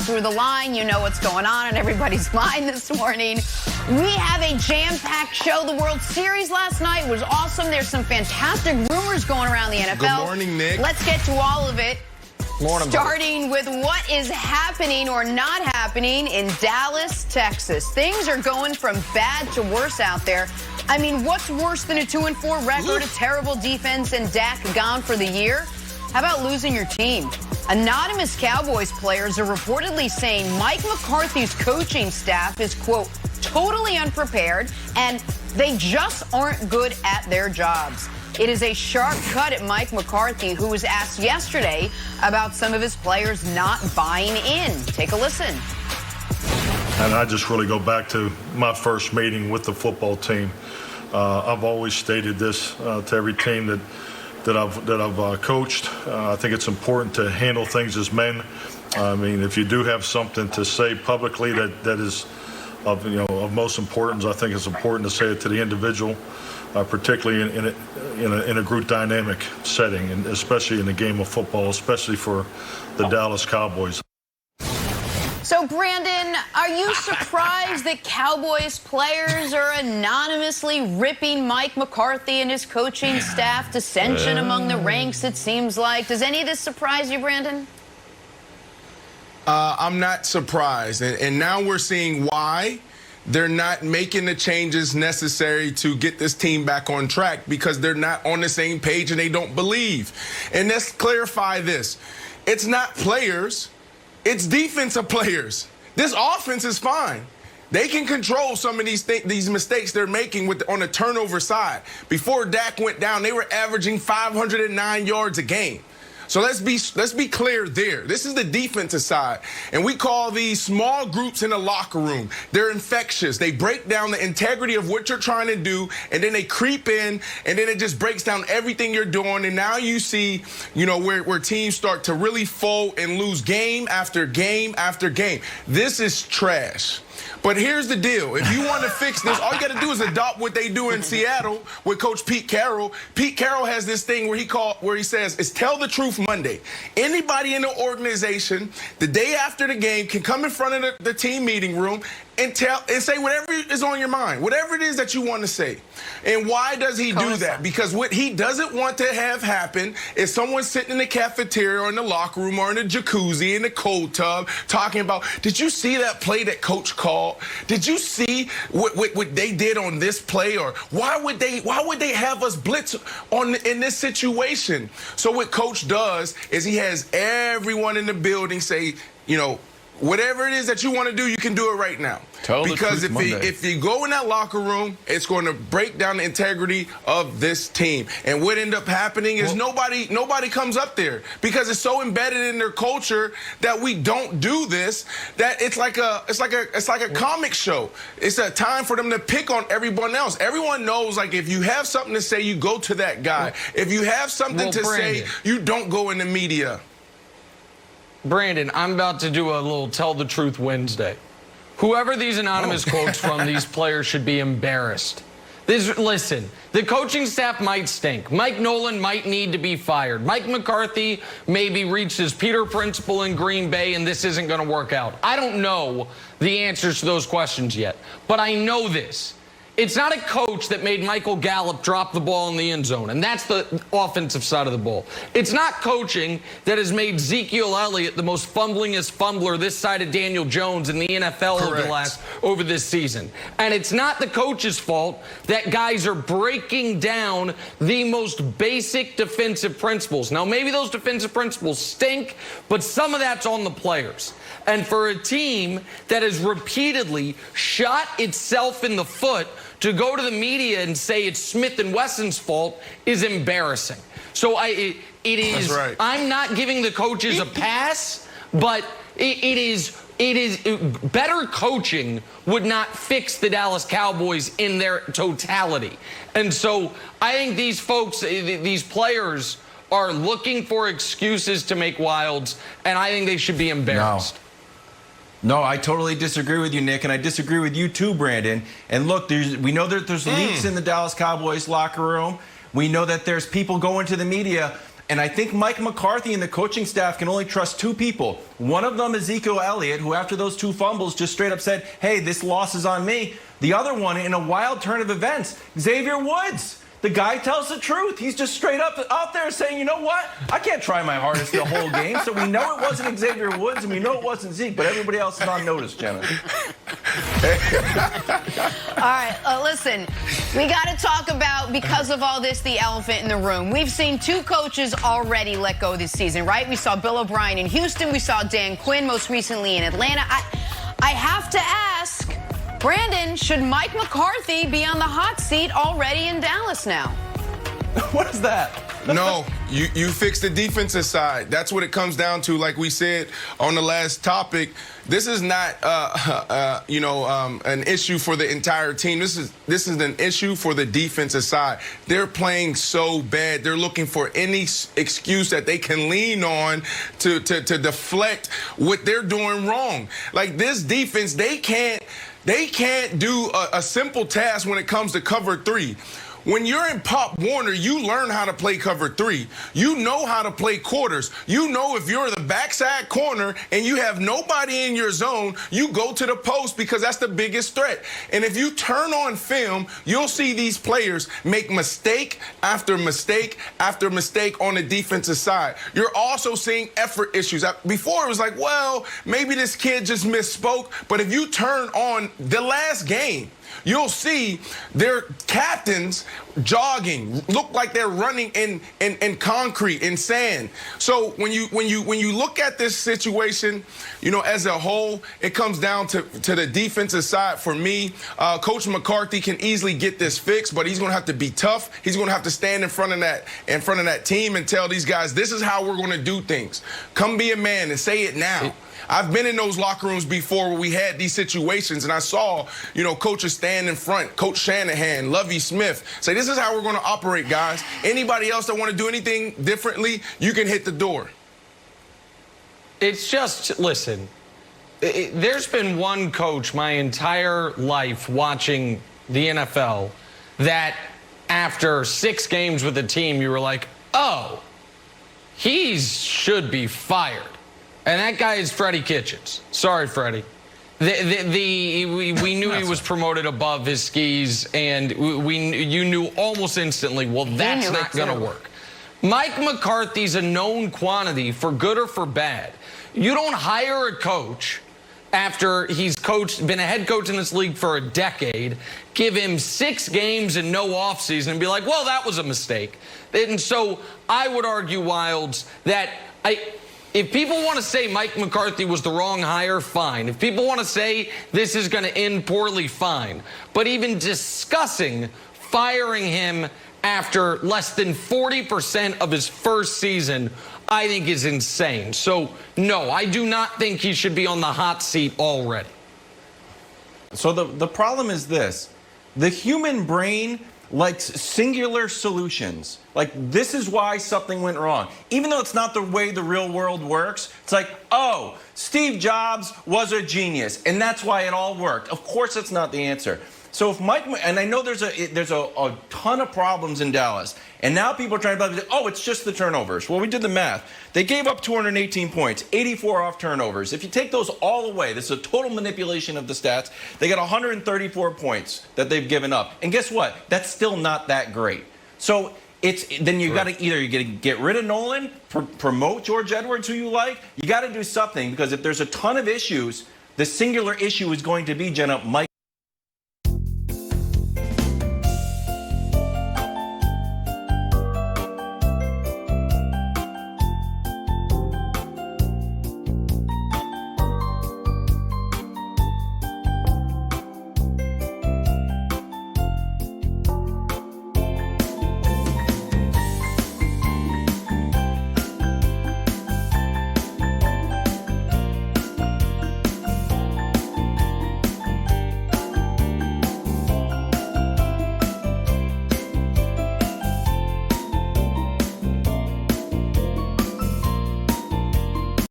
come through the line, you know what's going on in everybody's mind this morning. We have a jam-packed show. The World Series last night was awesome. There's some fantastic rumors going around the NFL. Good morning, Nick. Let's get to all of it. Morning, starting with what is happening or not happening in Dallas, Texas. Things are going from bad to worse out there. I mean, what's worse than a 2-4 record, a terrible defense, and Dak gone for the year? How about losing your team? Anonymous Cowboys players are reportedly saying Mike McCarthy's coaching staff is, quote, totally unprepared, and they just aren't good at their jobs. It is a sharp cut at Mike McCarthy, who was asked yesterday about some of his players not buying in. Take a listen. And I just really go back to my first meeting with the football team. I've always stated this to every team that I've coached. I think it's important to handle things as men. I mean, if you do have something to say publicly that is of most importance, I think it's important to say it to the individual, particularly in a group dynamic setting, and especially in the game of football, especially for the Dallas Cowboys. So, Brandon, are you surprised that Cowboys players are anonymously ripping Mike McCarthy and his coaching staff? Dissension among the ranks, it seems like. Does any of this surprise you, Brandon? I'm not surprised. And now we're seeing why they're not making the changes necessary to get this team back on track, because they're not on the same page and they don't believe. And let's clarify this. It's not players. It's defensive players. This offense is fine. They can control some of these mistakes they're making on the turnover side. Before Dak went down, they were averaging 509 yards a game. So let's be clear there. This is the defensive side. And we call these small groups in the locker room. They're infectious. They break down the integrity of what you're trying to do, and then they creep in, and then it just breaks down everything you're doing. And now you see, where teams start to really fold and lose game after game after game. This is trash. But here's the deal. If you want to fix this, all you got to do is adopt what they do in Seattle with Coach Pete Carroll. Pete Carroll has this thing where he says, it's Tell the Truth Monday. Anybody in the organization, the day after the game, can come in front of the team meeting room and say whatever is on your mind, whatever it is that you want to say. And why does he do that? Because what he doesn't want to have happen is someone sitting in the cafeteria or in the locker room or in the jacuzzi, in the cold tub, talking about, did you see that play that coach called? Did you see what they did on this play? Or why would they have us blitz in this situation? So what coach does is he has everyone in the building say, whatever it is that you want to do, you can do it right now. Because if you go in that locker room, it's going to break down the integrity of this team. And what ended up happening is nobody comes up there, because it's so embedded in their culture that we don't do this, that it's like a comic show. It's a time for them to pick on everyone else. Everyone knows, like, if you have something to say, you go to that guy. If you have something to say, you don't go in the media. Brandon, I'm about to do a little Tell the Truth Wednesday. Whoever these anonymous quotes from, these players should be embarrassed. Listen, the coaching staff might stink. Mike Nolan might need to be fired. Mike McCarthy maybe reached his Peter principle in Green Bay, and this isn't going to work out. I don't know the answers to those questions yet, but I know this. It's not a coach that made Michael Gallup drop the ball in the end zone, and that's the offensive side of the ball. It's not coaching that has made Ezekiel Elliott the most fumblingest fumbler this side of Daniel Jones in the NFL over this season. And it's not the coach's fault that guys are breaking down the most basic defensive principles. Now, maybe those defensive principles stink, but some of that's on the players. And for a team that has repeatedly shot itself in the foot to go to the media and say it's Smith & Wesson's fault is embarrassing. So it is. That's right. I'm not giving the coaches a pass, but it is better coaching would not fix the Dallas Cowboys in their totality. And so I think these folks, these players, are looking for excuses to make wilds, and I think they should be embarrassed. No, I totally disagree with you, Nick, and I disagree with you too, Brandon. And look, we know that there's leaks in the Dallas Cowboys locker room. We know that there's people going to the media. And I think Mike McCarthy and the coaching staff can only trust two people. One of them, Ezekiel Elliott, who after those 2 fumbles just straight up said, hey, this loss is on me. The other one, in a wild turn of events, Xavier Woods. The guy tells the truth. He's just straight up out there saying, you know what? I can't try my hardest the whole game. So we know it wasn't Xavier Woods, and we know it wasn't Zeke, but everybody else is on notice, Jenna. All right, listen, we got to talk about, because of all this, the elephant in the room. We've seen 2 coaches already let go this season, right? We saw Bill O'Brien in Houston. We saw Dan Quinn most recently in Atlanta. I have to ask, Brandon, should Mike McCarthy be on the hot seat already in Dallas now? What is that? No, you fix the defensive side. That's what it comes down to. Like we said on the last topic, this is not an issue for the entire team. This is an issue for the defensive side. They're playing so bad. They're looking for any excuse that they can lean on to deflect what they're doing wrong. Like this defense, they can't do a simple task when it comes to cover 3. When you're in Pop Warner, you learn how to play cover 3. You know how to play quarters. You know if you're the backside corner and you have nobody in your zone, you go to the post because that's the biggest threat. And if you turn on film, you'll see these players make mistake after mistake after mistake on the defensive side. You're also seeing effort issues. Before it was like, well, maybe this kid just misspoke. But if you turn on the last game, you'll see their captains jogging, look like they're running in concrete, in sand. So when you look at this situation, as a whole, it comes down to the defensive side. For me, Coach McCarthy can easily get this fixed, but he's going to have to be tough. He's going to have to stand in front of that team and tell these guys, this is how we're going to do things. Come be a man and say it now. I've been in those locker rooms before where we had these situations, and I saw, coaches stand in front, Coach Shanahan, Lovie Smith, say, this is how we're going to operate, guys. Anybody else that want to do anything differently, you can hit the door. It's just, listen, there's been one coach my entire life watching the NFL that after 6 games with the team, you were like, oh, he should be fired. And that guy is Freddie Kitchens. Sorry, Freddie. We knew he was promoted above his skis, and you knew almost instantly, well, that's not going to work. Mike McCarthy's a known quantity for good or for bad. You don't hire a coach after he's been a head coach in this league for a decade, give him 6 games and no offseason and be like, well, that was a mistake. And so I would argue, Wilds, that if people want to say Mike McCarthy was the wrong hire, fine. If people want to say this is going to end poorly, fine. But even discussing firing him after less than 40% of his first season, I think is insane. So, no, I do not think he should be on the hot seat already. So the problem is this. The human brain likes singular solutions. Like, this is why something went wrong. Even though it's not the way the real world works, it's like, oh, Steve Jobs was a genius, and that's why it all worked. Of course, that's not the answer. So if Mike, and I know there's a ton of problems in Dallas, and now people are trying to say, oh, it's just the turnovers. Well, we did the math. They gave up 218 points, 84 off turnovers. If you take those all away, this is a total manipulation of the stats. They got 134 points that they've given up. And guess what? That's still not that great. So then you got to either get rid of Nolan, promote George Edwards, who you like. You got to do something, because if there's a ton of issues, the singular issue is going to be, Jenna, Mike